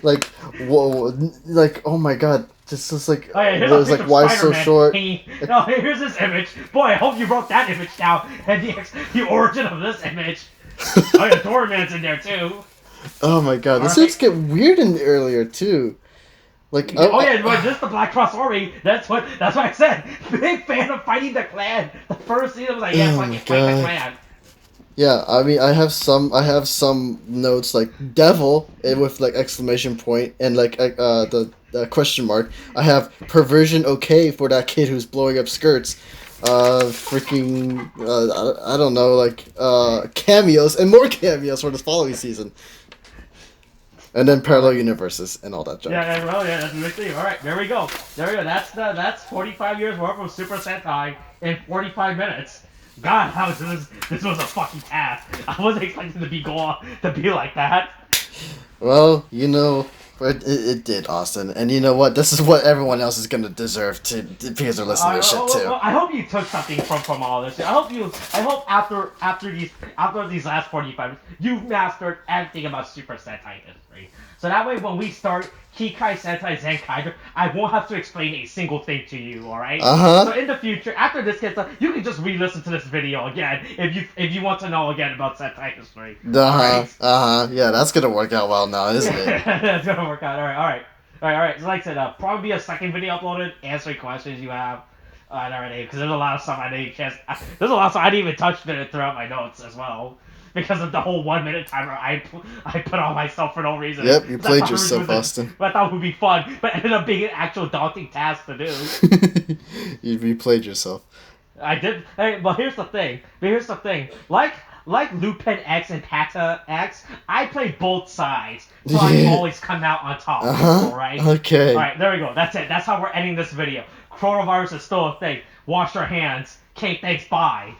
Like, whoa, like, oh my God. This is like, there's like, why so short? No, here's this image. Boy, I hope you wrote that image down. And the origin of this image. Oh yeah, Doorman's in there too. Oh my God, this seems get weird in earlier too. Like, just the Black Cross Army. That's what I said. Big fan of fighting the clan. The first season was like, fucking fight the clan. Yeah, I mean, I have some notes like devil with like exclamation point and like the question mark. I have perversion okay for that kid who's blowing up skirts. Freaking, I don't know, like, cameos and more cameos for the following season. And then parallel universes and all that junk. That's really all right. There we go. That's 45 years worth of Super Sentai in 45 minutes. God, this was a fucking task. I wasn't expecting to be like that. Well, you know. But it did, Austin, and you know what? This is what everyone else is gonna deserve because they're listening to this shit too. I hope you took something from all this. I hope after these last 45 minutes, you've mastered everything about Super Sentai history. history. So that way, when we start Kikai Sentai Zenkaiger, I won't have to explain a single thing to you, alright? So in the future, after this gets done, you can just re-listen to this video again if you want to know again about Sentai history. Yeah, that's gonna work out well now, isn't it? That's gonna work out. Alright. So like I said, probably be a second video uploaded answering questions you have. Already, because there's a lot of stuff I didn't there's a lot of stuff I didn't even touch throughout my notes as well. Because of the whole 1 minute timer I put on myself for no reason. Yep, you played yourself, Austin. But I thought it would be fun, but ended up being an actual daunting task to do. You replayed yourself. I did. Hey, but here's the thing. Like Lupin X and Pata X, I play both sides, so I always come out on top. Alright? Okay. Alright, there we go. That's it. That's how we're ending this video. Coronavirus is still a thing. Wash your hands. Okay, thanks, bye.